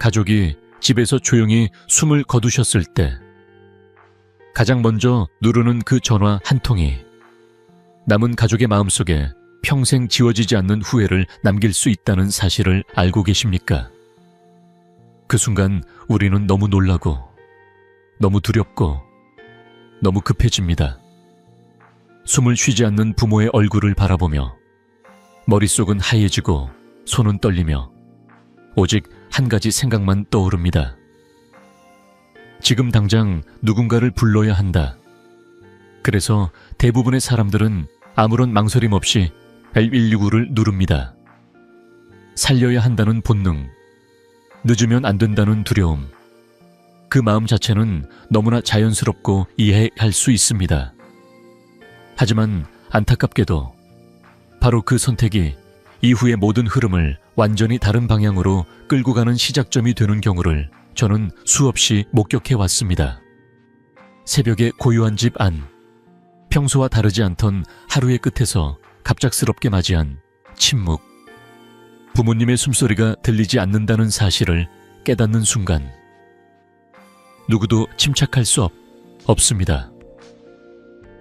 가족이 집에서 조용히 숨을 거두셨을 때 가장 먼저 누르는 그 전화 한 통이 남은 가족의 마음속에 평생 지워지지 않는 후회를 남길 수 있다는 사실을 알고 계십니까? 그 순간 우리는 너무 놀라고 너무 두렵고 너무 급해집니다. 숨을 쉬지 않는 부모의 얼굴을 바라보며 머릿속은 하얘지고 손은 떨리며 오직 한 가지 생각만 떠오릅니다. 지금 당장 누군가를 불러야 한다. 그래서 대부분의 사람들은 아무런 망설임 없이 119를 누릅니다. 살려야 한다는 본능, 늦으면 안 된다는 두려움, 그 마음 자체는 너무나 자연스럽고 이해할 수 있습니다. 하지만 안타깝게도 바로 그 선택이 이후의 모든 흐름을 완전히 다른 방향으로 끌고 가는 시작점이 되는 경우를 저는 수없이 목격해 왔습니다. 새벽에 고요한 집 안, 평소와 다르지 않던 하루의 끝에서 갑작스럽게 맞이한 침묵, 부모님의 숨소리가 들리지 않는다는 사실을 깨닫는 순간 누구도 침착할 수 없습니다.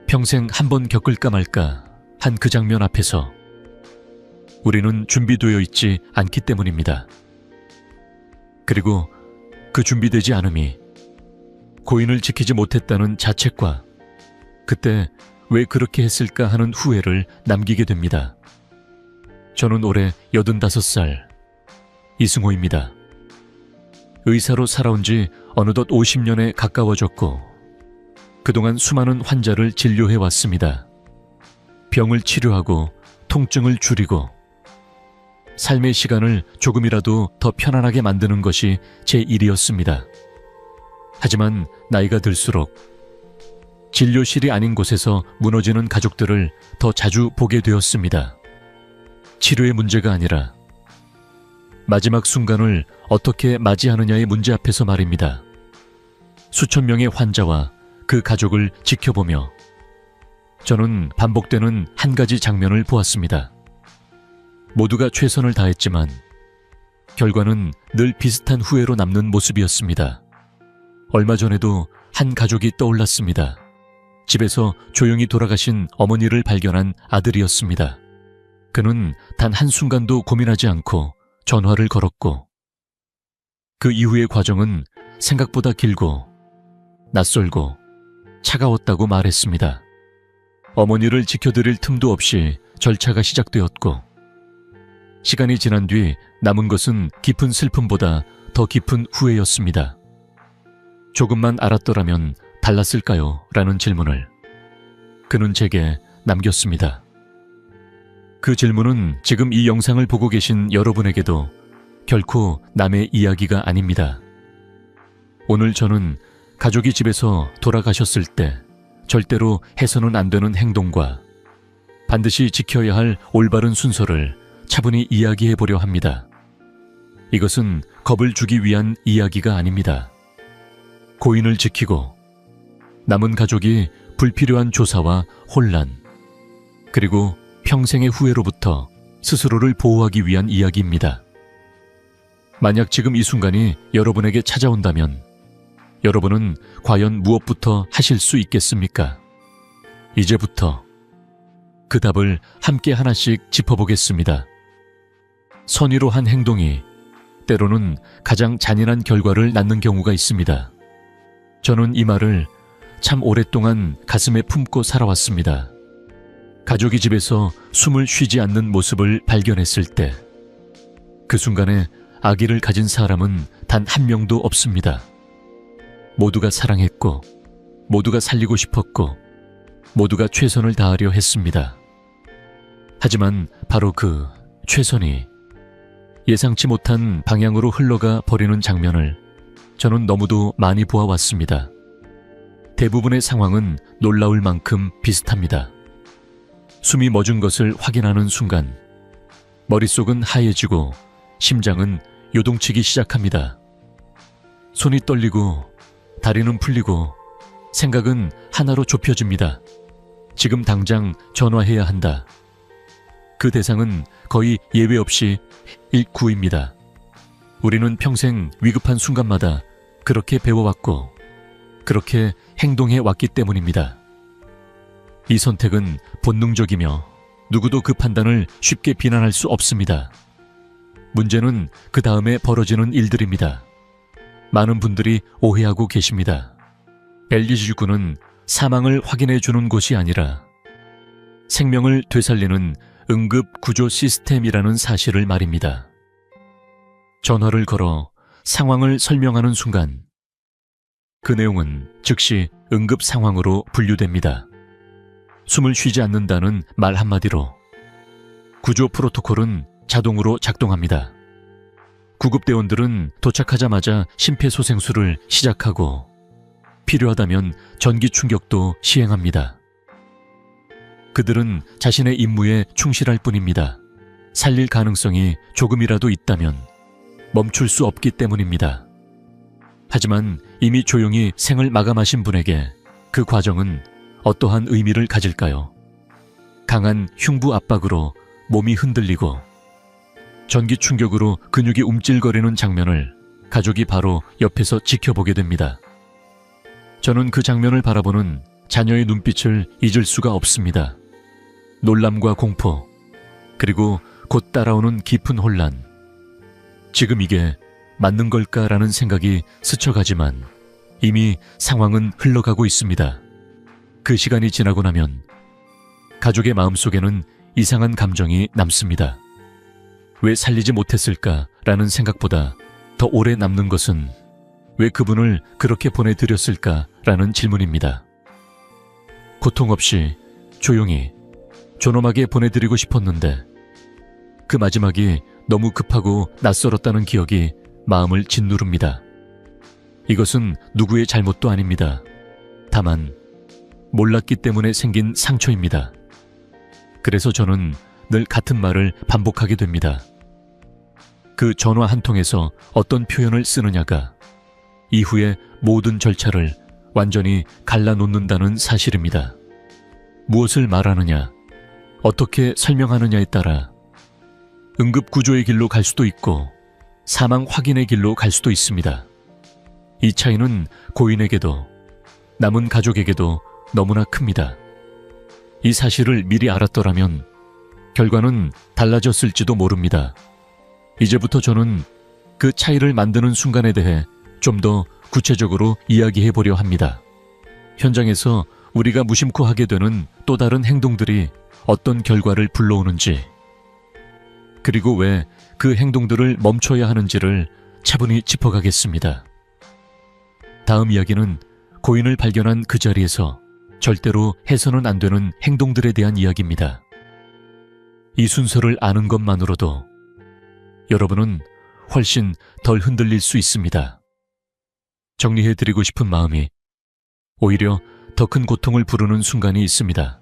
평생 한 번 겪을까 말까 한 그 장면 앞에서 우리는 준비되어 있지 않기 때문입니다. 그리고 그 준비되지 않음이 고인을 지키지 못했다는 자책과 그때 왜 그렇게 했을까 하는 후회를 남기게 됩니다. 저는 올해 85살 이승호입니다. 의사로 살아온 지 어느덧 50년에 가까워졌고 그동안 수많은 환자를 진료해 왔습니다. 병을 치료하고 통증을 줄이고 삶의 시간을 조금이라도 더 편안하게 만드는 것이 제 일이었습니다. 하지만 나이가 들수록 진료실이 아닌 곳에서 무너지는 가족들을 더 자주 보게 되었습니다. 치료의 문제가 아니라 마지막 순간을 어떻게 맞이하느냐의 문제 앞에서 말입니다. 수천 명의 환자와 그 가족을 지켜보며 저는 반복되는 한 가지 장면을 보았습니다. 모두가 최선을 다했지만 결과는 늘 비슷한 후회로 남는 모습이었습니다. 얼마 전에도 한 가족이 떠올랐습니다. 집에서 조용히 돌아가신 어머니를 발견한 아들이었습니다. 그는 단 한순간도 고민하지 않고 전화를 걸었고 그 이후의 과정은 생각보다 길고 낯설고 차가웠다고 말했습니다. 어머니를 지켜드릴 틈도 없이 절차가 시작되었고 시간이 지난 뒤 남은 것은 깊은 슬픔보다 더 깊은 후회였습니다. 조금만 알았더라면 달랐을까요? 라는 질문을 그는 제게 남겼습니다. 그 질문은 지금 이 영상을 보고 계신 여러분에게도 결코 남의 이야기가 아닙니다. 오늘 저는 가족이 집에서 돌아가셨을 때 절대로 해서는 안 되는 행동과 반드시 지켜야 할 올바른 순서를 차분히 이야기해 보려 합니다. 이것은 겁을 주기 위한 이야기가 아닙니다. 고인을 지키고 남은 가족이 불필요한 조사와 혼란, 그리고 평생의 후회로부터 스스로를 보호하기 위한 이야기입니다. 만약 지금 이 순간이 여러분에게 찾아온다면 여러분은 과연 무엇부터 하실 수 있겠습니까? 이제부터 그 답을 함께 하나씩 짚어보겠습니다. 선의로 한 행동이 때로는 가장 잔인한 결과를 낳는 경우가 있습니다. 저는 이 말을 참 오랫동안 가슴에 품고 살아왔습니다. 가족이 집에서 숨을 쉬지 않는 모습을 발견했을 때 그 순간에 아기를 가진 사람은 단 한 명도 없습니다. 모두가 사랑했고 모두가 살리고 싶었고 모두가 최선을 다하려 했습니다. 하지만 바로 그 최선이 예상치 못한 방향으로 흘러가 버리는 장면을 저는 너무도 많이 보아왔습니다. 대부분의 상황은 놀라울 만큼 비슷합니다. 숨이 멎은 것을 확인하는 순간 머릿속은 하얘지고 심장은 요동치기 시작합니다. 손이 떨리고 다리는 풀리고 생각은 하나로 좁혀집니다. 지금 당장 전화해야 한다. 그 대상은 거의 예외 없이 119입니다. 우리는 평생 위급한 순간마다 그렇게 배워왔고 그렇게 행동해 왔기 때문입니다. 이 선택은 본능적이며 누구도 그 판단을 쉽게 비난할 수 없습니다. 문제는 그 다음에 벌어지는 일들입니다. 많은 분들이 오해하고 계십니다. 엘리지구는 사망을 확인해 주는 곳이 아니라 생명을 되살리는 응급 구조 시스템이라는 사실을 말입니다. 전화를 걸어 상황을 설명하는 순간 그 내용은 즉시 응급 상황으로 분류됩니다. 숨을 쉬지 않는다는 말 한마디로 구조 프로토콜은 자동으로 작동합니다. 구급대원들은 도착하자마자 심폐소생술을 시작하고 필요하다면 전기 충격도 시행합니다. 그들은 자신의 임무에 충실할 뿐입니다. 살릴 가능성이 조금이라도 있다면 멈출 수 없기 때문입니다. 하지만 이미 조용히 생을 마감하신 분에게 그 과정은 어떠한 의미를 가질까요? 강한 흉부 압박으로 몸이 흔들리고 전기 충격으로 근육이 움찔거리는 장면을 가족이 바로 옆에서 지켜보게 됩니다. 저는 그 장면을 바라보는 자녀의 눈빛을 잊을 수가 없습니다. 놀람과 공포, 그리고 곧 따라오는 깊은 혼란. 지금 이게 맞는 걸까라는 생각이 스쳐가지만 이미 상황은 흘러가고 있습니다. 그 시간이 지나고 나면 가족의 마음속에는 이상한 감정이 남습니다. 왜 살리지 못했을까라는 생각보다 더 오래 남는 것은 왜 그분을 그렇게 보내드렸을까라는 질문입니다. 고통 없이 조용히 존엄하게 보내드리고 싶었는데 그 마지막이 너무 급하고 낯설었다는 기억이 마음을 짓누릅니다. 이것은 누구의 잘못도 아닙니다. 다만 몰랐기 때문에 생긴 상처입니다. 그래서 저는 늘 같은 말을 반복하게 됩니다. 그 전화 한 통에서 어떤 표현을 쓰느냐가 이후의 모든 절차를 완전히 갈라놓는다는 사실입니다. 무엇을 말하느냐, 어떻게 설명하느냐에 따라 응급구조의 길로 갈 수도 있고 사망 확인의 길로 갈 수도 있습니다. 이 차이는 고인에게도 남은 가족에게도 너무나 큽니다. 이 사실을 미리 알았더라면 결과는 달라졌을지도 모릅니다. 이제부터 저는 그 차이를 만드는 순간에 대해 좀 더 구체적으로 이야기해 보려 합니다. 현장에서 우리가 무심코 하게 되는 또 다른 행동들이 어떤 결과를 불러오는지, 그리고 왜 그 행동들을 멈춰야 하는지를 차분히 짚어가겠습니다. 다음 이야기는 고인을 발견한 그 자리에서 절대로 해서는 안 되는 행동들에 대한 이야기입니다. 이 순서를 아는 것만으로도 여러분은 훨씬 덜 흔들릴 수 있습니다. 정리해드리고 싶은 마음이 오히려 더 큰 고통을 부르는 순간이 있습니다.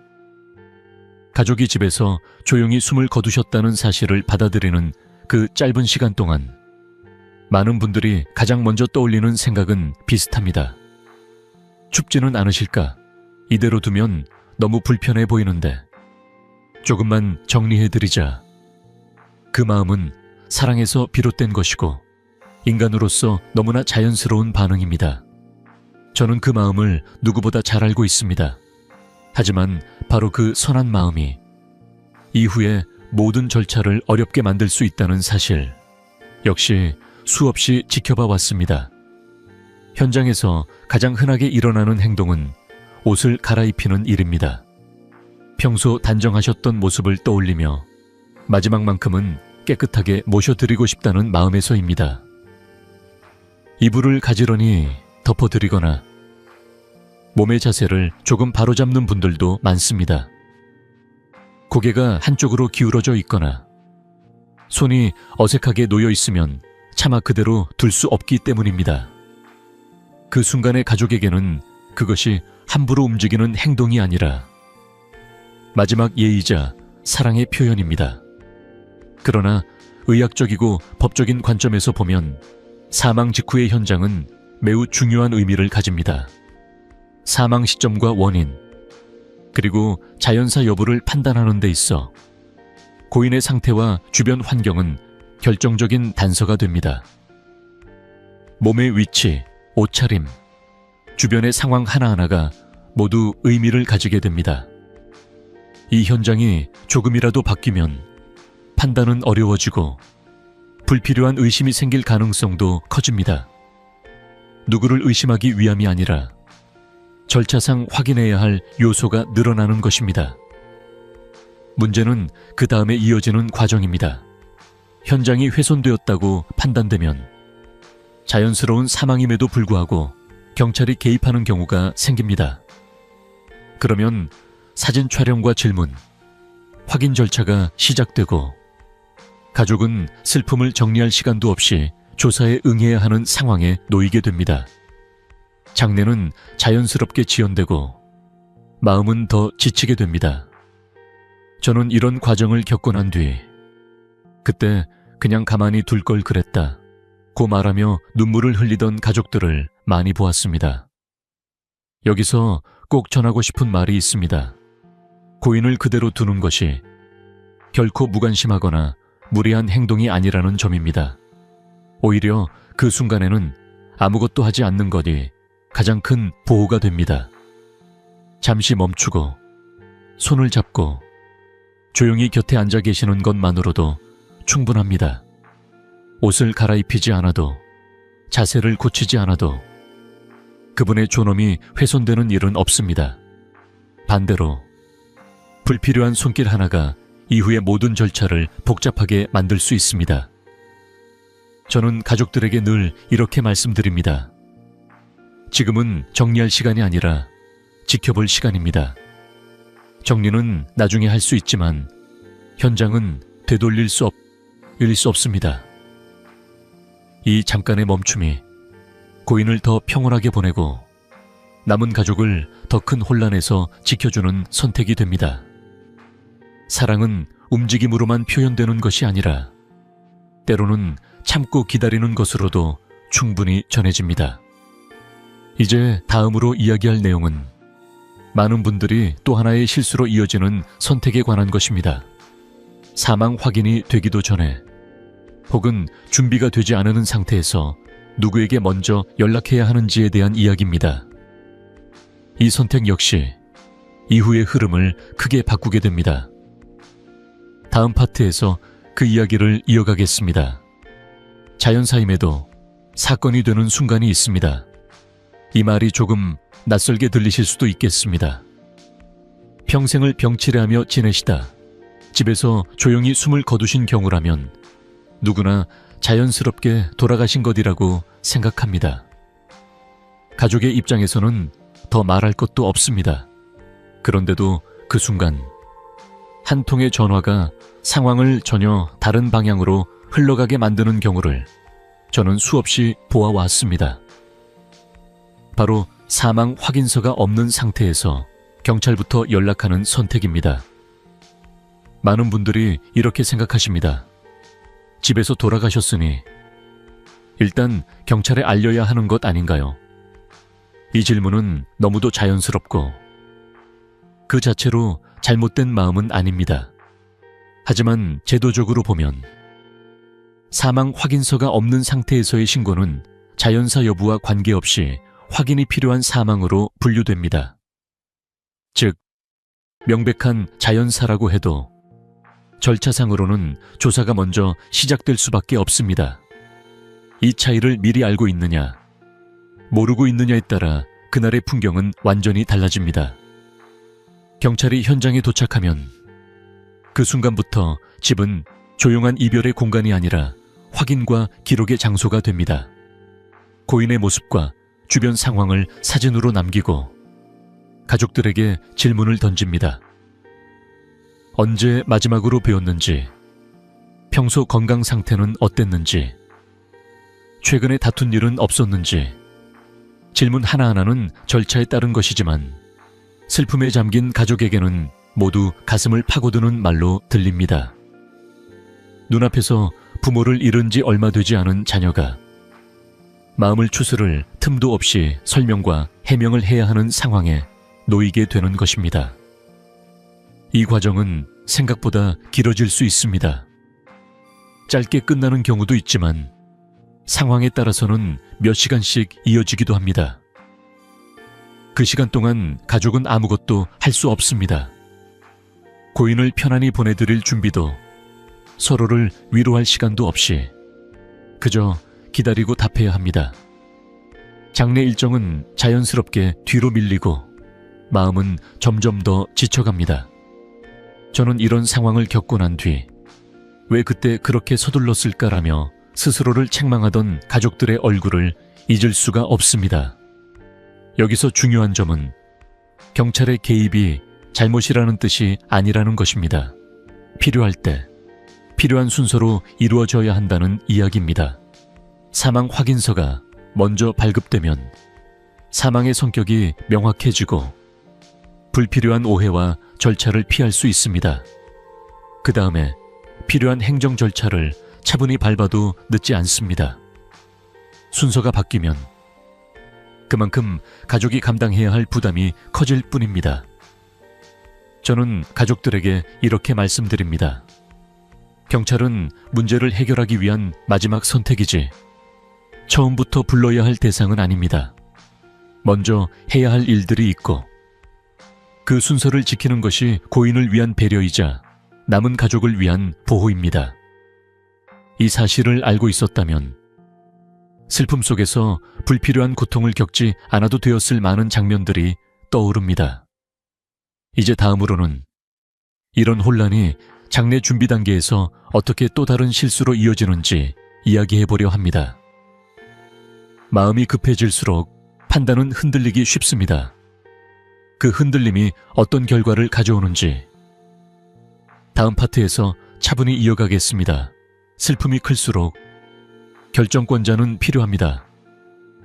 가족이 집에서 조용히 숨을 거두셨다는 사실을 받아들이는 그 짧은 시간 동안 많은 분들이 가장 먼저 떠올리는 생각은 비슷합니다. 춥지는 않으실까? 이대로 두면 너무 불편해 보이는데. 조금만 정리해드리자. 그 마음은 사랑에서 비롯된 것이고 인간으로서 너무나 자연스러운 반응입니다. 저는 그 마음을 누구보다 잘 알고 있습니다. 하지만 바로 그 선한 마음이 이후에 모든 절차를 어렵게 만들 수 있다는 사실 역시 수없이 지켜봐 왔습니다. 현장에서 가장 흔하게 일어나는 행동은 옷을 갈아입히는 일입니다. 평소 단정하셨던 모습을 떠올리며 마지막만큼은 깨끗하게 모셔드리고 싶다는 마음에서입니다. 이불을 가지런히 덮어드리거나 몸의 자세를 조금 바로잡는 분들도 많습니다. 고개가 한쪽으로 기울어져 있거나 손이 어색하게 놓여 있으면 차마 그대로 둘 수 없기 때문입니다. 그 순간의 가족에게는 그것이 함부로 움직이는 행동이 아니라 마지막 예의이자 사랑의 표현입니다. 그러나 의학적이고 법적인 관점에서 보면 사망 직후의 현장은 매우 중요한 의미를 가집니다. 사망 시점과 원인, 그리고 자연사 여부를 판단하는 데 있어 고인의 상태와 주변 환경은 결정적인 단서가 됩니다. 몸의 위치, 옷차림, 주변의 상황 하나하나가 모두 의미를 가지게 됩니다. 이 현장이 조금이라도 바뀌면 판단은 어려워지고 불필요한 의심이 생길 가능성도 커집니다. 누구를 의심하기 위함이 아니라 절차상 확인해야 할 요소가 늘어나는 것입니다. 문제는 그 다음에 이어지는 과정입니다. 현장이 훼손되었다고 판단되면 자연스러운 사망임에도 불구하고 경찰이 개입하는 경우가 생깁니다. 그러면 사진 촬영과 질문, 확인 절차가 시작되고 가족은 슬픔을 정리할 시간도 없이 조사에 응해야 하는 상황에 놓이게 됩니다. 장례는 자연스럽게 지연되고 마음은 더 지치게 됩니다. 저는 이런 과정을 겪고 난 뒤 그때 그냥 가만히 둘 걸 그랬다 고 말하며 눈물을 흘리던 가족들을 많이 보았습니다. 여기서 꼭 전하고 싶은 말이 있습니다. 고인을 그대로 두는 것이 결코 무관심하거나 무리한 행동이 아니라는 점입니다. 오히려 그 순간에는 아무것도 하지 않는 것이 가장 큰 보호가 됩니다. 잠시 멈추고 손을 잡고 조용히 곁에 앉아 계시는 것만으로도 충분합니다. 옷을 갈아입히지 않아도, 자세를 고치지 않아도 그분의 존엄이 훼손되는 일은 없습니다. 반대로 불필요한 손길 하나가 이후의 모든 절차를 복잡하게 만들 수 있습니다. 저는 가족들에게 늘 이렇게 말씀드립니다. 지금은 정리할 시간이 아니라 지켜볼 시간입니다. 정리는 나중에 할 수 있지만 현장은 되돌릴 수 없습니다. 이 잠깐의 멈춤이 고인을 더 평온하게 보내고 남은 가족을 더 큰 혼란에서 지켜주는 선택이 됩니다. 사랑은 움직임으로만 표현되는 것이 아니라 때로는 참고 기다리는 것으로도 충분히 전해집니다. 이제 다음으로 이야기할 내용은 많은 분들이 또 하나의 실수로 이어지는 선택에 관한 것입니다. 사망 확인이 되기도 전에 혹은 준비가 되지 않은 상태에서 누구에게 먼저 연락해야 하는지에 대한 이야기입니다. 이 선택 역시 이후의 흐름을 크게 바꾸게 됩니다. 다음 파트에서 그 이야기를 이어가겠습니다. 자연사임에도 사건이 되는 순간이 있습니다. 이 말이 조금 낯설게 들리실 수도 있겠습니다. 평생을 병치레하며 지내시다 집에서 조용히 숨을 거두신 경우라면 누구나 자연스럽게 돌아가신 것이라고 생각합니다. 가족의 입장에서는 더 말할 것도 없습니다. 그런데도 그 순간 한 통의 전화가 상황을 전혀 다른 방향으로 흘러가게 만드는 경우를 저는 수없이 보아왔습니다. 바로 사망 확인서가 없는 상태에서 경찰부터 연락하는 선택입니다. 많은 분들이 이렇게 생각하십니다. 집에서 돌아가셨으니 일단 경찰에 알려야 하는 것 아닌가요? 이 질문은 너무도 자연스럽고 그 자체로 잘못된 마음은 아닙니다. 하지만 제도적으로 보면 사망 확인서가 없는 상태에서의 신고는 자연사 여부와 관계없이 확인이 필요한 사망으로 분류됩니다. 즉, 명백한 자연사라고 해도 절차상으로는 조사가 먼저 시작될 수밖에 없습니다. 이 차이를 미리 알고 있느냐, 모르고 있느냐에 따라 그날의 풍경은 완전히 달라집니다. 경찰이 현장에 도착하면 그 순간부터 집은 조용한 이별의 공간이 아니라 확인과 기록의 장소가 됩니다. 고인의 모습과 주변 상황을 사진으로 남기고 가족들에게 질문을 던집니다. 언제 마지막으로 뵈었는지, 평소 건강 상태는 어땠는지, 최근에 다툰 일은 없었는지, 질문 하나하나는 절차에 따른 것이지만 슬픔에 잠긴 가족에게는 모두 가슴을 파고드는 말로 들립니다. 눈앞에서 부모를 잃은 지 얼마 되지 않은 자녀가 마음을 추스를 틈도 없이 설명과 해명을 해야 하는 상황에 놓이게 되는 것입니다. 이 과정은 생각보다 길어질 수 있습니다. 짧게 끝나는 경우도 있지만 상황에 따라서는 몇 시간씩 이어지기도 합니다. 그 시간 동안 가족은 아무것도 할 수 없습니다. 고인을 편안히 보내드릴 준비도, 서로를 위로할 시간도 없이 그저 기다리고 답해야 합니다. 장례 일정은 자연스럽게 뒤로 밀리고 마음은 점점 더 지쳐갑니다. 저는 이런 상황을 겪고 난 뒤 왜 그때 그렇게 서둘렀을까라며 스스로를 책망하던 가족들의 얼굴을 잊을 수가 없습니다. 여기서 중요한 점은 경찰의 개입이 잘못이라는 뜻이 아니라는 것입니다. 필요할 때 필요한 순서로 이루어져야 한다는 이야기입니다. 사망 확인서가 먼저 발급되면 사망의 성격이 명확해지고 불필요한 오해와 절차를 피할 수 있습니다. 그 다음에 필요한 행정 절차를 차분히 밟아도 늦지 않습니다. 순서가 바뀌면 그만큼 가족이 감당해야 할 부담이 커질 뿐입니다. 저는 가족들에게 이렇게 말씀드립니다. 경찰은 문제를 해결하기 위한 마지막 선택이지 처음부터 불러야 할 대상은 아닙니다. 먼저 해야 할 일들이 있고 그 순서를 지키는 것이 고인을 위한 배려이자 남은 가족을 위한 보호입니다. 이 사실을 알고 있었다면 슬픔 속에서 불필요한 고통을 겪지 않아도 되었을 많은 장면들이 떠오릅니다. 이제 다음으로는 이런 혼란이 장례 준비 단계에서 어떻게 또 다른 실수로 이어지는지 이야기해보려 합니다. 마음이 급해질수록 판단은 흔들리기 쉽습니다. 그 흔들림이 어떤 결과를 가져오는지 다음 파트에서 차분히 이어가겠습니다. 슬픔이 클수록 결정권자는 필요합니다.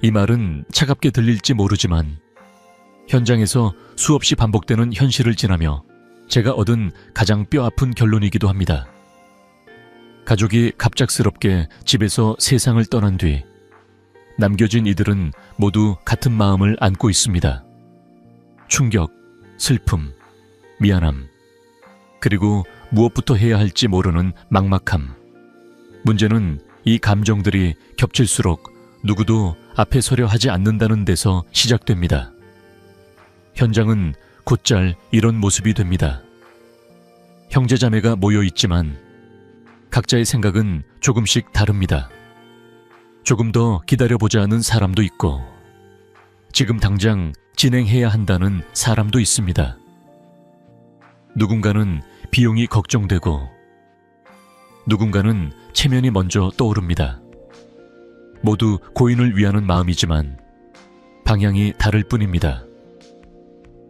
이 말은 차갑게 들릴지 모르지만 현장에서 수없이 반복되는 현실을 지나며 제가 얻은 가장 뼈아픈 결론이기도 합니다. 가족이 갑작스럽게 집에서 세상을 떠난 뒤 남겨진 이들은 모두 같은 마음을 안고 있습니다. 충격, 슬픔, 미안함, 그리고 무엇부터 해야 할지 모르는 막막함. 문제는 이 감정들이 겹칠수록 누구도 앞에 서려 하지 않는다는 데서 시작됩니다. 현장은 곧잘 이런 모습이 됩니다. 형제자매가 모여 있지만 각자의 생각은 조금씩 다릅니다. 조금 더 기다려보자 하는 사람도 있고 지금 당장 진행해야 한다는 사람도 있습니다. 누군가는 비용이 걱정되고 누군가는 체면이 먼저 떠오릅니다. 모두 고인을 위하는 마음이지만 방향이 다를 뿐입니다.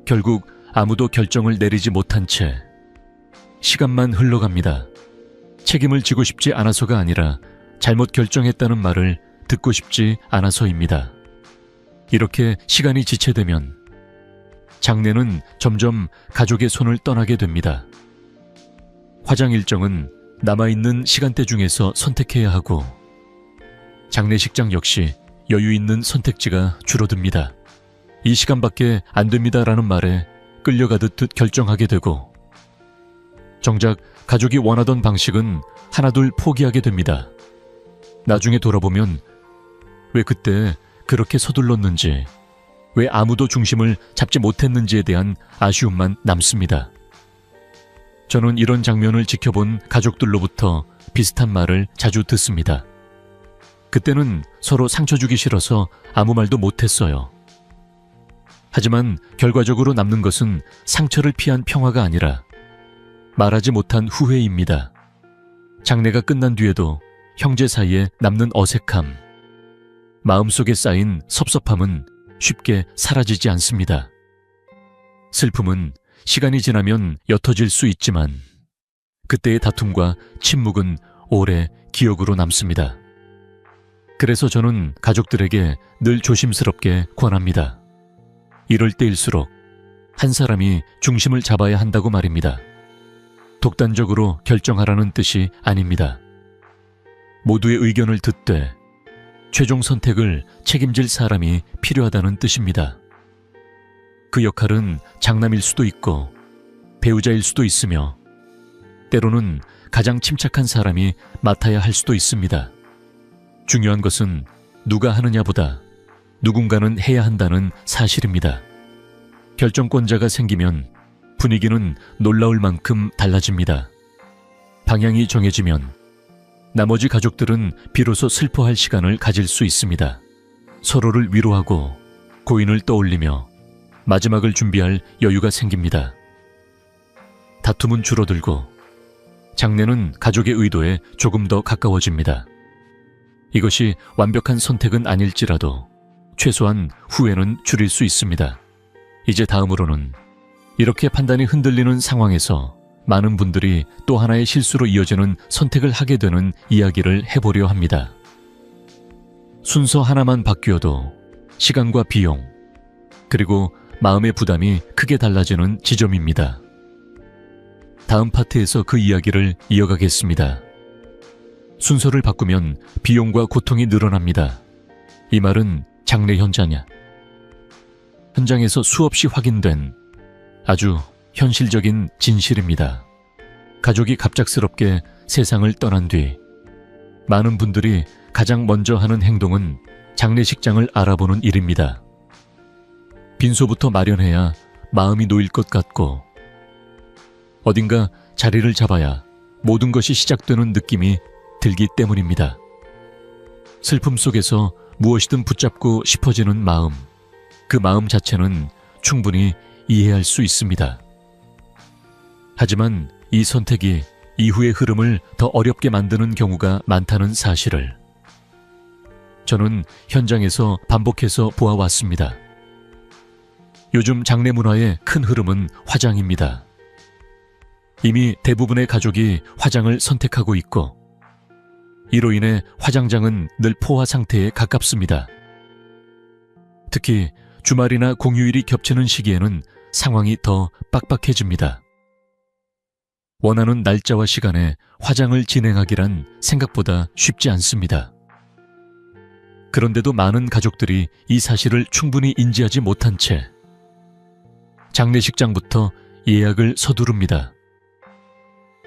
결국 아무도 결정을 내리지 못한 채 시간만 흘러갑니다. 책임을 지고 싶지 않아서가 아니라 잘못 결정했다는 말을 듣고 싶지 않아서입니다. 이렇게 시간이 지체되면 장례는 점점 가족의 손을 떠나게 됩니다. 화장 일정은 남아있는 시간대 중에서 선택해야 하고 장례식장 역시 여유 있는 선택지가 줄어듭니다. 이 시간밖에 안 됩니다라는 말에 끌려가듯 결정하게 되고 정작 가족이 원하던 방식은 하나둘 포기하게 됩니다. 나중에 돌아보면 왜 그때 그렇게 서둘렀는지, 왜 아무도 중심을 잡지 못했는지에 대한 아쉬움만 남습니다. 저는 이런 장면을 지켜본 가족들로부터 비슷한 말을 자주 듣습니다. 그때는 서로 상처 주기 싫어서 아무 말도 못했어요. 하지만 결과적으로 남는 것은 상처를 피한 평화가 아니라 말하지 못한 후회입니다. 장례가 끝난 뒤에도 형제 사이에 남는 어색함, 마음속에 쌓인 섭섭함은 쉽게 사라지지 않습니다. 슬픔은 시간이 지나면 옅어질 수 있지만 그때의 다툼과 침묵은 오래 기억으로 남습니다. 그래서 저는 가족들에게 늘 조심스럽게 권합니다. 이럴 때일수록 한 사람이 중심을 잡아야 한다고 말입니다. 독단적으로 결정하라는 뜻이 아닙니다. 모두의 의견을 듣되 최종 선택을 책임질 사람이 필요하다는 뜻입니다. 그 역할은 장남일 수도 있고 배우자일 수도 있으며 때로는 가장 침착한 사람이 맡아야 할 수도 있습니다. 중요한 것은 누가 하느냐보다 누군가는 해야 한다는 사실입니다. 결정권자가 생기면 분위기는 놀라울 만큼 달라집니다. 방향이 정해지면 나머지 가족들은 비로소 슬퍼할 시간을 가질 수 있습니다. 서로를 위로하고 고인을 떠올리며 마지막을 준비할 여유가 생깁니다. 다툼은 줄어들고 장례는 가족의 의도에 조금 더 가까워집니다. 이것이 완벽한 선택은 아닐지라도 최소한 후회는 줄일 수 있습니다. 이제 다음으로는 이렇게 판단이 흔들리는 상황에서 많은 분들이 또 하나의 실수로 이어지는 선택을 하게 되는 이야기를 해보려 합니다. 순서 하나만 바뀌어도 시간과 비용, 그리고 마음의 부담이 크게 달라지는 지점입니다. 다음 파트에서 그 이야기를 이어가겠습니다. 순서를 바꾸면 비용과 고통이 늘어납니다. 이 말은 장례 현장에서 수없이 확인된 아주 현실적인 진실입니다. 가족이 갑작스럽게 세상을 떠난 뒤 많은 분들이 가장 먼저 하는 행동은 장례식장을 알아보는 일입니다. 빈소부터 마련해야 마음이 놓일 것 같고 어딘가 자리를 잡아야 모든 것이 시작되는 느낌이 들기 때문입니다. 슬픔 속에서 무엇이든 붙잡고 싶어지는 마음, 그 마음 자체는 충분히 이해할 수 있습니다. 하지만 이 선택이 이후의 흐름을 더 어렵게 만드는 경우가 많다는 사실을 저는 현장에서 반복해서 보아왔습니다. 요즘 장례 문화의 큰 흐름은 화장입니다. 이미 대부분의 가족이 화장을 선택하고 있고 이로 인해 화장장은 늘 포화 상태에 가깝습니다. 특히 주말이나 공휴일이 겹치는 시기에는 상황이 더 빡빡해집니다. 원하는 날짜와 시간에 화장을 진행하기란 생각보다 쉽지 않습니다. 그런데도 많은 가족들이 이 사실을 충분히 인지하지 못한 채 장례식장부터 예약을 서두릅니다.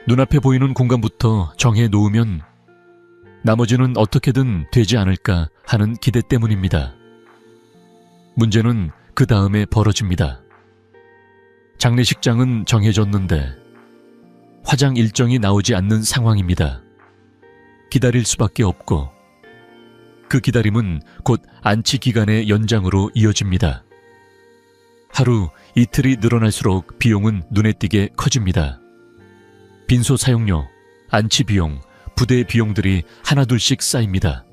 눈앞에 보이는 공간부터 정해 놓으면 나머지는 어떻게든 되지 않을까 하는 기대 때문입니다. 문제는 그 다음에 벌어집니다. 장례식장은 정해졌는데 화장 일정이 나오지 않는 상황입니다. 기다릴 수밖에 없고 그 기다림은 곧 안치 기간의 연장으로 이어집니다. 하루, 이틀이 늘어날수록 비용은 눈에 띄게 커집니다. 빈소 사용료, 안치 비용, 부대 비용들이 하나둘씩 쌓입니다.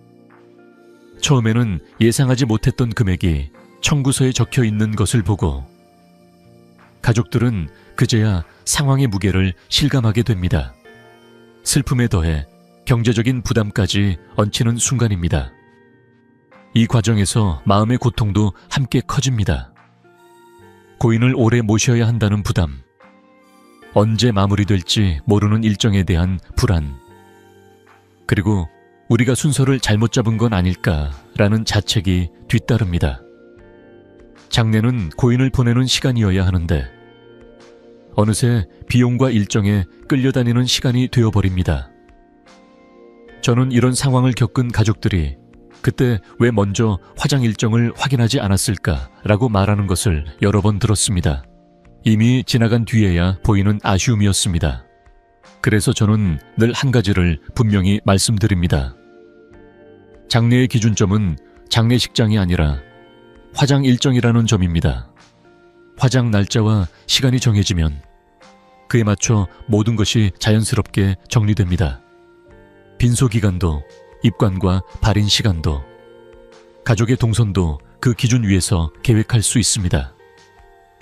처음에는 예상하지 못했던 금액이 청구서에 적혀 있는 것을 보고 가족들은 그제야 상황의 무게를 실감하게 됩니다. 슬픔에 더해 경제적인 부담까지 얹히는 순간입니다. 이 과정에서 마음의 고통도 함께 커집니다. 고인을 오래 모셔야 한다는 부담, 언제 마무리될지 모르는 일정에 대한 불안, 그리고 우리가 순서를 잘못 잡은 건 아닐까라는 자책이 뒤따릅니다. 장례는 고인을 보내는 시간이어야 하는데 어느새 비용과 일정에 끌려다니는 시간이 되어버립니다. 저는 이런 상황을 겪은 가족들이 그때 왜 먼저 화장 일정을 확인하지 않았을까라고 말하는 것을 여러 번 들었습니다. 이미 지나간 뒤에야 보이는 아쉬움이었습니다. 그래서 저는 늘 한 가지를 분명히 말씀드립니다. 장례의 기준점은 장례식장이 아니라 화장 일정이라는 점입니다. 화장 날짜와 시간이 정해지면 그에 맞춰 모든 것이 자연스럽게 정리됩니다. 빈소 기간도, 입관과 발인 시간도, 가족의 동선도 그 기준 위에서 계획할 수 있습니다.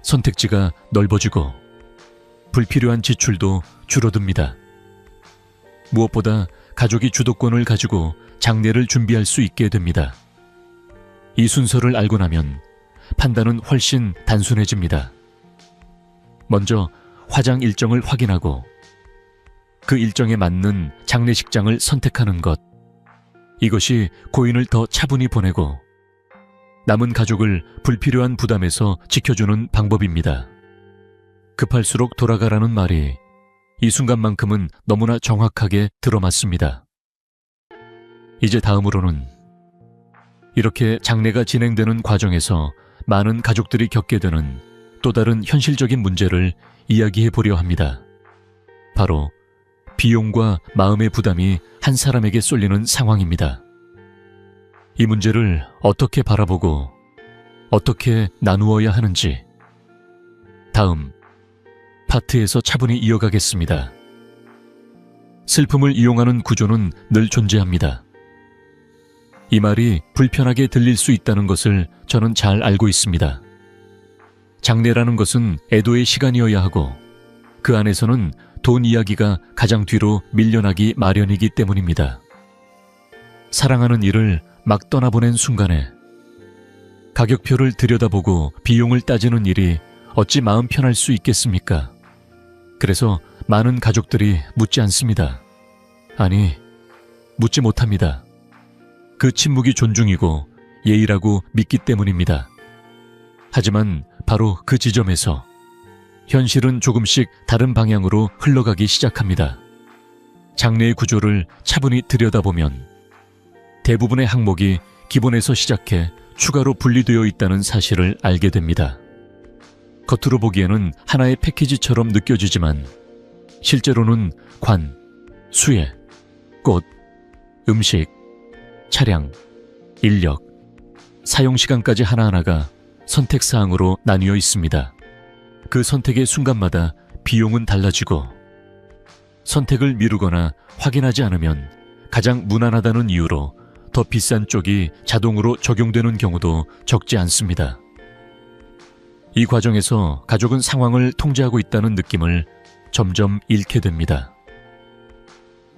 선택지가 넓어지고 불필요한 지출도 줄어듭니다. 무엇보다 가족이 주도권을 가지고 장례를 준비할 수 있게 됩니다. 이 순서를 알고 나면 판단은 훨씬 단순해집니다. 먼저 화장 일정을 확인하고 그 일정에 맞는 장례식장을 선택하는 것, 이것이 고인을 더 차분히 보내고 남은 가족을 불필요한 부담에서 지켜주는 방법입니다. 급할수록 돌아가라는 말이 이 순간만큼은 너무나 정확하게 들어맞습니다. 이제 다음으로는 이렇게 장례가 진행되는 과정에서 많은 가족들이 겪게 되는 또 다른 현실적인 문제를 이야기해 보려 합니다. 바로 비용과 마음의 부담이 한 사람에게 쏠리는 상황입니다. 이 문제를 어떻게 바라보고 어떻게 나누어야 하는지 다음 파트에서 차분히 이어가겠습니다. 슬픔을 이용하는 구조는 늘 존재합니다. 이 말이 불편하게 들릴 수 있다는 것을 저는 잘 알고 있습니다. 장례라는 것은 애도의 시간이어야 하고 그 안에서는 돈 이야기가 가장 뒤로 밀려나기 마련이기 때문입니다. 사랑하는 이를 막 떠나보낸 순간에 가격표를 들여다보고 비용을 따지는 일이 어찌 마음 편할 수 있겠습니까? 그래서 많은 가족들이 묻지 않습니다. 아니, 묻지 못합니다. 그 침묵이 존중이고 예의라고 믿기 때문입니다. 하지만 바로 그 지점에서 현실은 조금씩 다른 방향으로 흘러가기 시작합니다. 장례의 구조를 차분히 들여다보면 대부분의 항목이 기본에서 시작해 추가로 분리되어 있다는 사실을 알게 됩니다. 겉으로 보기에는 하나의 패키지처럼 느껴지지만 실제로는 관, 수혜, 꽃, 음식, 차량, 인력, 사용시간까지 하나하나가 선택사항으로 나뉘어 있습니다. 그 선택의 순간마다 비용은 달라지고 선택을 미루거나 확인하지 않으면 가장 무난하다는 이유로 더 비싼 쪽이 자동으로 적용되는 경우도 적지 않습니다. 이 과정에서 가족은 상황을 통제하고 있다는 느낌을 점점 잃게 됩니다.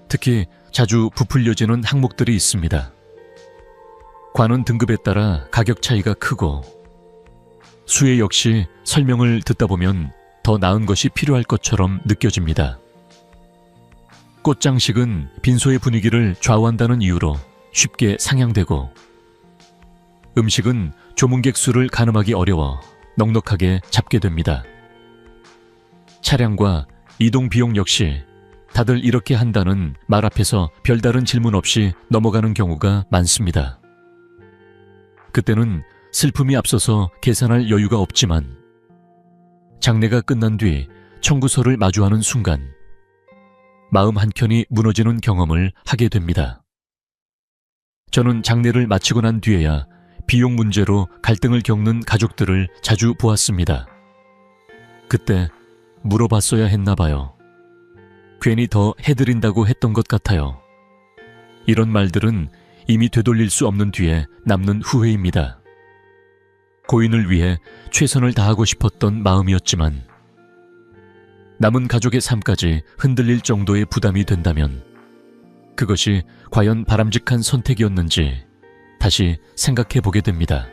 특히 자주 부풀려지는 항목들이 있습니다. 관은 등급에 따라 가격 차이가 크고 수혜 역시 설명을 듣다 보면 더 나은 것이 필요할 것처럼 느껴집니다. 꽃장식은 빈소의 분위기를 좌우한다는 이유로 쉽게 상향되고 음식은 조문객 수를 가늠하기 어려워 넉넉하게 잡게 됩니다. 차량과 이동 비용 역시 다들 이렇게 한다는 말 앞에서 별다른 질문 없이 넘어가는 경우가 많습니다. 그때는 슬픔이 앞서서 계산할 여유가 없지만 장례가 끝난 뒤 청구서를 마주하는 순간 마음 한켠이 무너지는 경험을 하게 됩니다. 저는 장례를 마치고 난 뒤에야 비용 문제로 갈등을 겪는 가족들을 자주 보았습니다. 그때 물어봤어야 했나 봐요. 괜히 더 해드린다고 했던 것 같아요. 이런 말들은 이미 되돌릴 수 없는 뒤에 남는 후회입니다. 고인을 위해 최선을 다하고 싶었던 마음이었지만 남은 가족의 삶까지 흔들릴 정도의 부담이 된다면 그것이 과연 바람직한 선택이었는지 다시 생각해 보게 됩니다.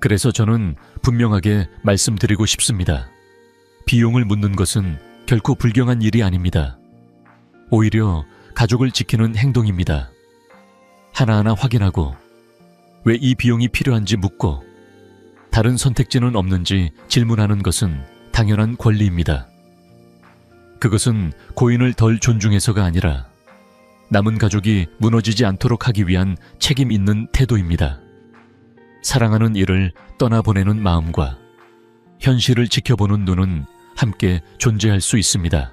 그래서 저는 분명하게 말씀드리고 싶습니다. 비용을 묻는 것은 결코 불경한 일이 아닙니다. 오히려 가족을 지키는 행동입니다. 하나하나 확인하고 왜 이 비용이 필요한지 묻고 다른 선택지는 없는지 질문하는 것은 당연한 권리입니다. 그것은 고인을 덜 존중해서가 아니라 남은 가족이 무너지지 않도록 하기 위한 책임 있는 태도입니다. 사랑하는 이를 떠나보내는 마음과 현실을 지켜보는 눈은 함께 존재할 수 있습니다.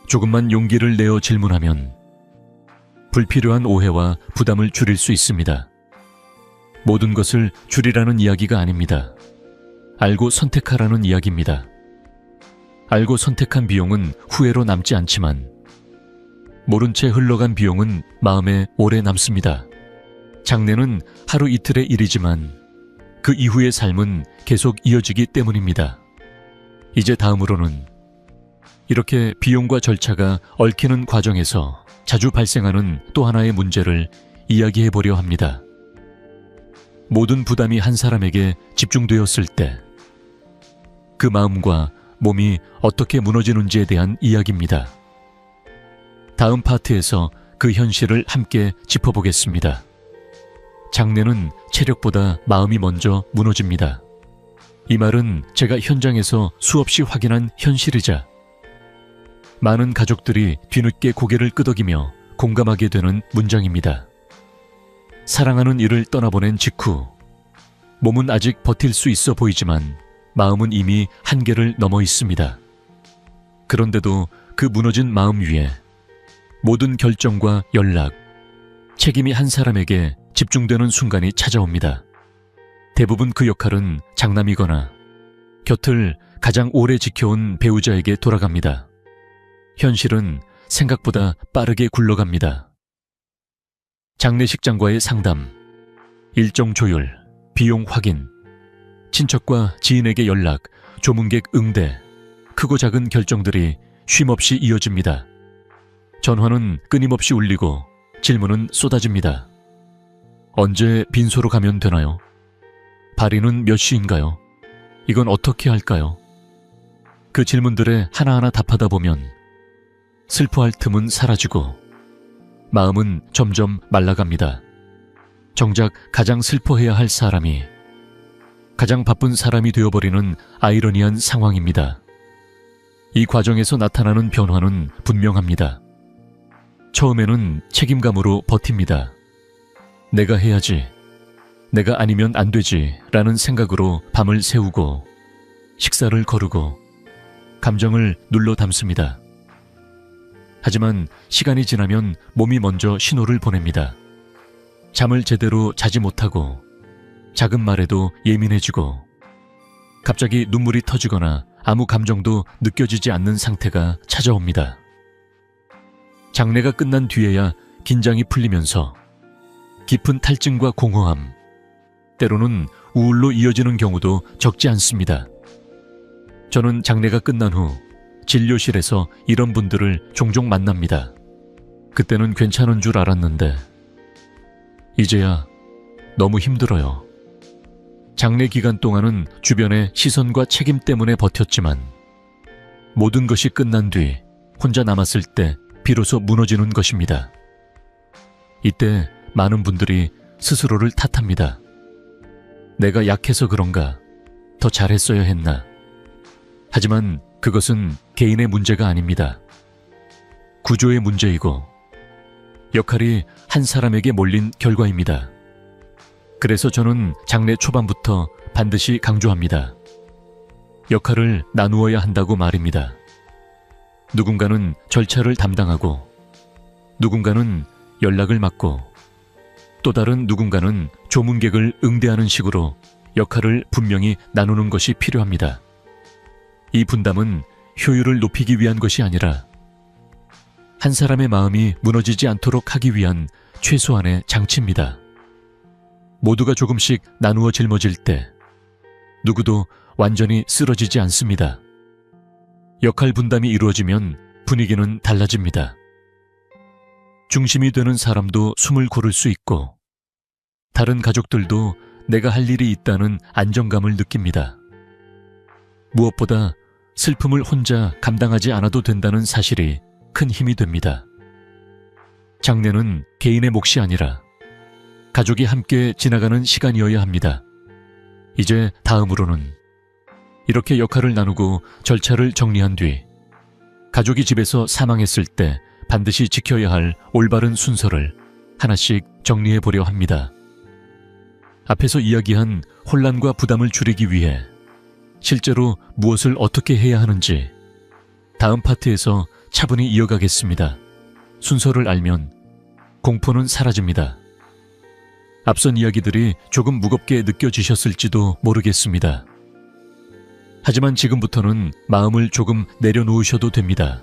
조금만 용기를 내어 질문하면 불필요한 오해와 부담을 줄일 수 있습니다. 모든 것을 줄이라는 이야기가 아닙니다. 알고 선택하라는 이야기입니다. 알고 선택한 비용은 후회로 남지 않지만 모른 채 흘러간 비용은 마음에 오래 남습니다. 장례는 하루 이틀의 일이지만 그 이후의 삶은 계속 이어지기 때문입니다. 이제 다음으로는 이렇게 비용과 절차가 얽히는 과정에서 자주 발생하는 또 하나의 문제를 이야기해 보려 합니다. 모든 부담이 한 사람에게 집중되었을 때 그 마음과 몸이 어떻게 무너지는지에 대한 이야기입니다. 다음 파트에서 그 현실을 함께 짚어보겠습니다. 장례는 체력보다 마음이 먼저 무너집니다. 이 말은 제가 현장에서 수없이 확인한 현실이자 많은 가족들이 뒤늦게 고개를 끄덕이며 공감하게 되는 문장입니다. 사랑하는 이를 떠나보낸 직후 몸은 아직 버틸 수 있어 보이지만 마음은 이미 한계를 넘어 있습니다. 그런데도 그 무너진 마음 위에 모든 결정과 연락, 책임이 한 사람에게 집중되는 순간이 찾아옵니다. 대부분 그 역할은 장남이거나 곁을 가장 오래 지켜온 배우자에게 돌아갑니다. 현실은 생각보다 빠르게 굴러갑니다. 장례식장과의 상담, 일정 조율, 비용 확인, 친척과 지인에게 연락, 조문객 응대, 크고 작은 결정들이 쉼없이 이어집니다. 전화는 끊임없이 울리고 질문은 쏟아집니다. 언제 빈소로 가면 되나요? 발인은 몇 시인가요? 이건 어떻게 할까요? 그 질문들에 하나하나 답하다 보면 슬퍼할 틈은 사라지고 마음은 점점 말라갑니다. 정작 가장 슬퍼해야 할 사람이 가장 바쁜 사람이 되어버리는 아이러니한 상황입니다. 이 과정에서 나타나는 변화는 분명합니다. 처음에는 책임감으로 버팁니다. 내가 해야지, 내가 아니면 안 되지 라는 생각으로 밤을 새우고 식사를 거르고 감정을 눌러 담습니다. 하지만 시간이 지나면 몸이 먼저 신호를 보냅니다. 잠을 제대로 자지 못하고 작은 말에도 예민해지고 갑자기 눈물이 터지거나 아무 감정도 느껴지지 않는 상태가 찾아옵니다. 장례가 끝난 뒤에야 긴장이 풀리면서 깊은 탈증과 공허함, 때로는 우울로 이어지는 경우도 적지 않습니다. 저는 장례가 끝난 후 진료실에서 이런 분들을 종종 만납니다. 그때는 괜찮은 줄 알았는데 이제야 너무 힘들어요. 장례 기간 동안은 주변의 시선과 책임 때문에 버텼지만 모든 것이 끝난 뒤 혼자 남았을 때 비로소 무너지는 것입니다. 이때 많은 분들이 스스로를 탓합니다. 내가 약해서 그런가? 더 잘했어야 했나? 하지만 그것은 개인의 문제가 아닙니다. 구조의 문제이고 역할이 한 사람에게 몰린 결과입니다. 그래서 저는 장례 초반부터 반드시 강조합니다. 역할을 나누어야 한다고 말입니다. 누군가는 절차를 담당하고 누군가는 연락을 맡고 또 다른 누군가는 조문객을 응대하는 식으로 역할을 분명히 나누는 것이 필요합니다. 이 분담은 효율을 높이기 위한 것이 아니라 한 사람의 마음이 무너지지 않도록 하기 위한 최소한의 장치입니다. 모두가 조금씩 나누어 짊어질 때 누구도 완전히 쓰러지지 않습니다. 역할 분담이 이루어지면 분위기는 달라집니다. 중심이 되는 사람도 숨을 고를 수 있고 다른 가족들도 내가 할 일이 있다는 안정감을 느낍니다. 무엇보다 슬픔을 혼자 감당하지 않아도 된다는 사실이 큰 힘이 됩니다. 장례는 개인의 몫이 아니라 가족이 함께 지나가는 시간이어야 합니다. 이제 다음으로는 이렇게 역할을 나누고 절차를 정리한 뒤 가족이 집에서 사망했을 때 반드시 지켜야 할 올바른 순서를 하나씩 정리해 보려 합니다. 앞에서 이야기한 혼란과 부담을 줄이기 위해 실제로 무엇을 어떻게 해야 하는지 다음 파트에서 차분히 이어가겠습니다. 순서를 알면 공포는 사라집니다. 앞선 이야기들이 조금 무겁게 느껴지셨을지도 모르겠습니다. 하지만 지금부터는 마음을 조금 내려놓으셔도 됩니다.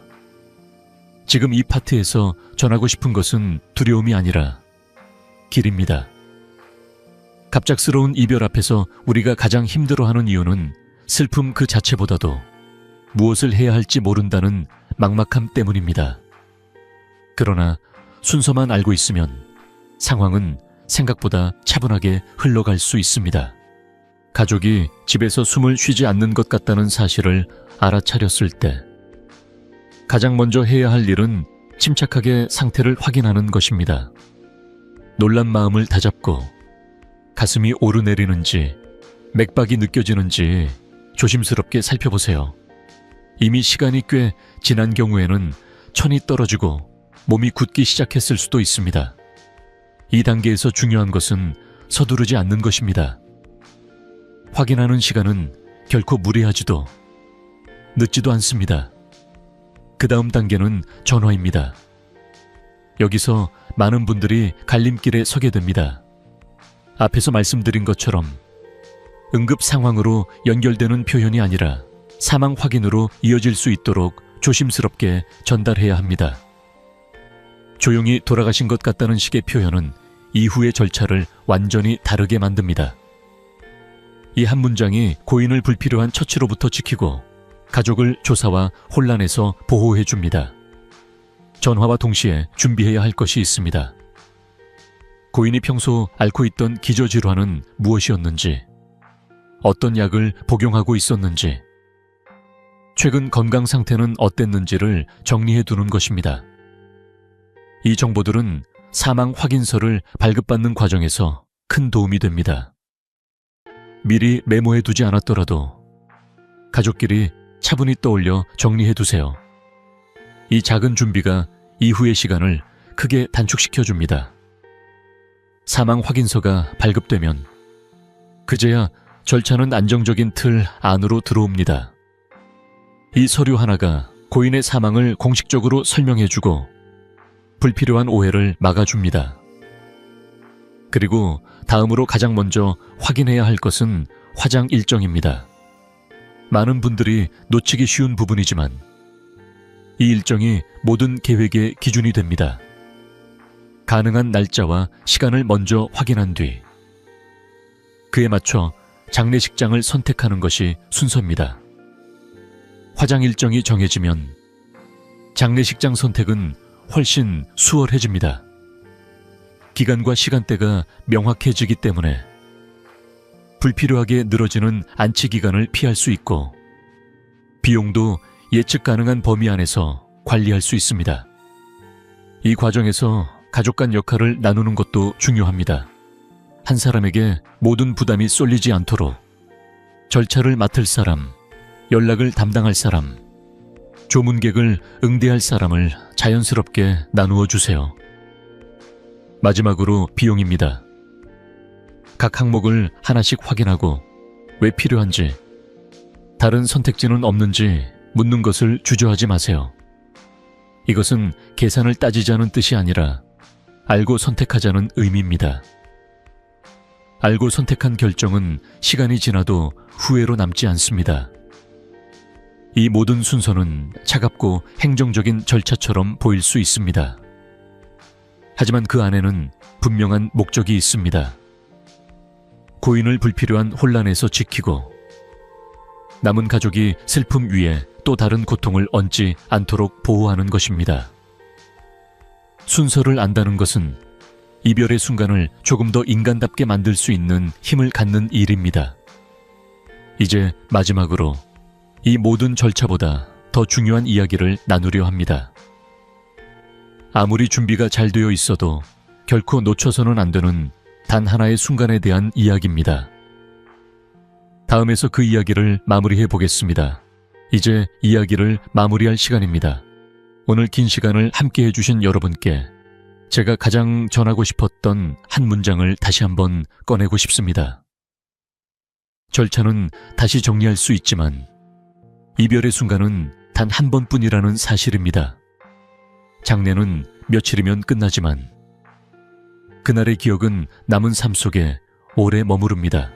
지금 이 파트에서 전하고 싶은 것은 두려움이 아니라 길입니다. 갑작스러운 이별 앞에서 우리가 가장 힘들어하는 이유는 슬픔 그 자체보다도 무엇을 해야 할지 모른다는 막막함 때문입니다. 그러나 순서만 알고 있으면 상황은 생각보다 차분하게 흘러갈 수 있습니다. 가족이 집에서 숨을 쉬지 않는 것 같다는 사실을 알아차렸을 때 가장 먼저 해야 할 일은 침착하게 상태를 확인하는 것입니다. 놀란 마음을 다잡고 가슴이 오르내리는지 맥박이 느껴지는지 조심스럽게 살펴보세요. 이미 시간이 꽤 지난 경우에는 천이 떨어지고 몸이 굳기 시작했을 수도 있습니다. 이 단계에서 중요한 것은 서두르지 않는 것입니다. 확인하는 시간은 결코 무리하지도 늦지도 않습니다. 그 다음 단계는 전화입니다. 여기서 많은 분들이 갈림길에 서게 됩니다. 앞에서 말씀드린 것처럼 응급 상황으로 연결되는 표현이 아니라 사망 확인으로 이어질 수 있도록 조심스럽게 전달해야 합니다. 조용히 돌아가신 것 같다는 식의 표현은 이후의 절차를 완전히 다르게 만듭니다. 이 한 문장이 고인을 불필요한 처치로부터 지키고 가족을 조사와 혼란에서 보호해 줍니다. 전화와 동시에 준비해야 할 것이 있습니다. 고인이 평소 앓고 있던 기저질환은 무엇이었는지, 어떤 약을 복용하고 있었는지, 최근 건강 상태는 어땠는지를 정리해 두는 것입니다. 이 정보들은 사망 확인서를 발급받는 과정에서 큰 도움이 됩니다. 미리 메모해 두지 않았더라도 가족끼리 차분히 떠올려 정리해 두세요. 이 작은 준비가 이후의 시간을 크게 단축시켜 줍니다. 사망 확인서가 발급되면 그제야 절차는 안정적인 틀 안으로 들어옵니다. 이 서류 하나가 고인의 사망을 공식적으로 설명해주고 불필요한 오해를 막아줍니다. 그리고 다음으로 가장 먼저 확인해야 할 것은 화장 일정입니다. 많은 분들이 놓치기 쉬운 부분이지만 이 일정이 모든 계획의 기준이 됩니다. 가능한 날짜와 시간을 먼저 확인한 뒤 그에 맞춰 장례식장을 선택하는 것이 순서입니다. 화장 일정이 정해지면 장례식장 선택은 훨씬 수월해집니다. 기간과 시간대가 명확해지기 때문에 불필요하게 늘어지는 안치 기간을 피할 수 있고 비용도 예측 가능한 범위 안에서 관리할 수 있습니다. 이 과정에서 가족 간 역할을 나누는 것도 중요합니다. 한 사람에게 모든 부담이 쏠리지 않도록 절차를 맡을 사람, 연락을 담당할 사람, 조문객을 응대할 사람을 자연스럽게 나누어 주세요. 마지막으로 비용입니다. 각 항목을 하나씩 확인하고 왜 필요한지, 다른 선택지는 없는지 묻는 것을 주저하지 마세요. 이것은 계산을 따지자는 뜻이 아니라 알고 선택하자는 의미입니다. 알고 선택한 결정은 시간이 지나도 후회로 남지 않습니다. 이 모든 순서는 차갑고 행정적인 절차처럼 보일 수 있습니다. 하지만 그 안에는 분명한 목적이 있습니다. 고인을 불필요한 혼란에서 지키고 남은 가족이 슬픔 위에 또 다른 고통을 얹지 않도록 보호하는 것입니다. 순서를 안다는 것은 이별의 순간을 조금 더 인간답게 만들 수 있는 힘을 갖는 일입니다. 이제 마지막으로 이 모든 절차보다 더 중요한 이야기를 나누려 합니다. 아무리 준비가 잘 되어 있어도 결코 놓쳐서는 안 되는 단 하나의 순간에 대한 이야기입니다. 다음에서 그 이야기를 마무리해 보겠습니다. 이제 이야기를 마무리할 시간입니다. 오늘 긴 시간을 함께 해주신 여러분께 제가 가장 전하고 싶었던 한 문장을 다시 한번 꺼내고 싶습니다. 절차는 다시 정리할 수 있지만 이별의 순간은 단 한 번뿐이라는 사실입니다. 장례는 며칠이면 끝나지만 그날의 기억은 남은 삶 속에 오래 머무릅니다.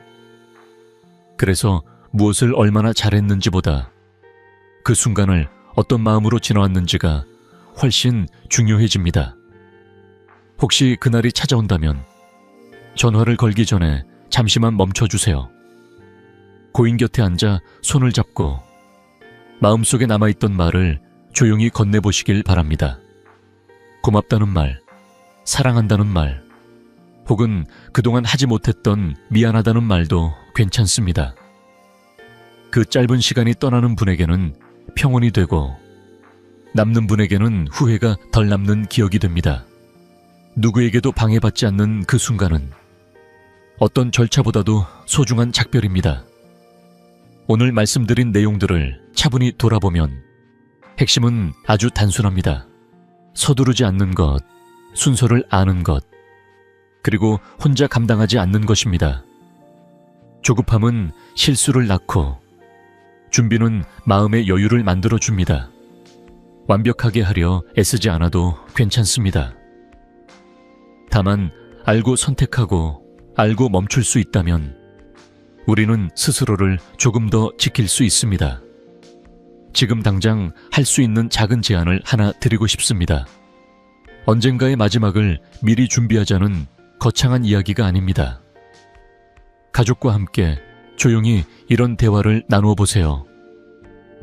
그래서 무엇을 얼마나 잘했는지보다 그 순간을 어떤 마음으로 지나왔는지가 훨씬 중요해집니다. 혹시 그날이 찾아온다면 전화를 걸기 전에 잠시만 멈춰주세요. 고인 곁에 앉아 손을 잡고 마음속에 남아있던 말을 조용히 건네보시길 바랍니다. 고맙다는 말, 사랑한다는 말, 혹은 그동안 하지 못했던 미안하다는 말도 괜찮습니다. 그 짧은 시간이 떠나는 분에게는 평온이 되고 남는 분에게는 후회가 덜 남는 기억이 됩니다. 누구에게도 방해받지 않는 그 순간은 어떤 절차보다도 소중한 작별입니다. 오늘 말씀드린 내용들을 차분히 돌아보면 핵심은 아주 단순합니다. 서두르지 않는 것, 순서를 아는 것, 그리고 혼자 감당하지 않는 것입니다. 조급함은 실수를 낳고 준비는 마음의 여유를 만들어 줍니다. 완벽하게 하려 애쓰지 않아도 괜찮습니다. 다만 알고 선택하고 알고 멈출 수 있다면 우리는 스스로를 조금 더 지킬 수 있습니다. 지금 당장 할 수 있는 작은 제안을 하나 드리고 싶습니다. 언젠가의 마지막을 미리 준비하자는 거창한 이야기가 아닙니다. 가족과 함께 조용히 이런 대화를 나누어 보세요.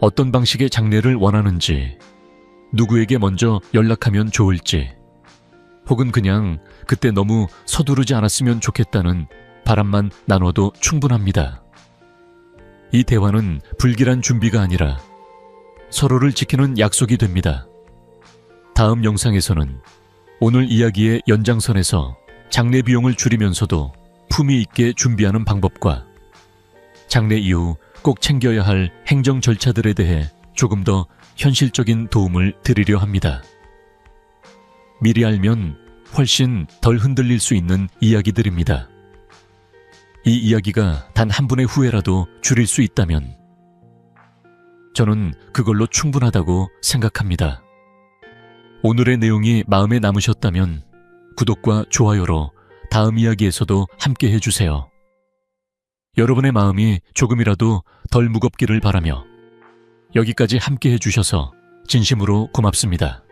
어떤 방식의 장례를 원하는지, 누구에게 먼저 연락하면 좋을지, 혹은 그냥 그때 너무 서두르지 않았으면 좋겠다는 바람만 나눠도 충분합니다. 이 대화는 불길한 준비가 아니라 서로를 지키는 약속이 됩니다. 다음 영상에서는 오늘 이야기의 연장선에서 장례 비용을 줄이면서도 품위 있게 준비하는 방법과 장례 이후 꼭 챙겨야 할 행정 절차들에 대해 조금 더 현실적인 도움을 드리려 합니다. 미리 알면 훨씬 덜 흔들릴 수 있는 이야기들입니다. 이 이야기가 단 한 분의 후회라도 줄일 수 있다면 저는 그걸로 충분하다고 생각합니다. 오늘의 내용이 마음에 남으셨다면 구독과 좋아요로 다음 이야기에서도 함께 해주세요. 여러분의 마음이 조금이라도 덜 무겁기를 바라며 여기까지 함께 해주셔서 진심으로 고맙습니다.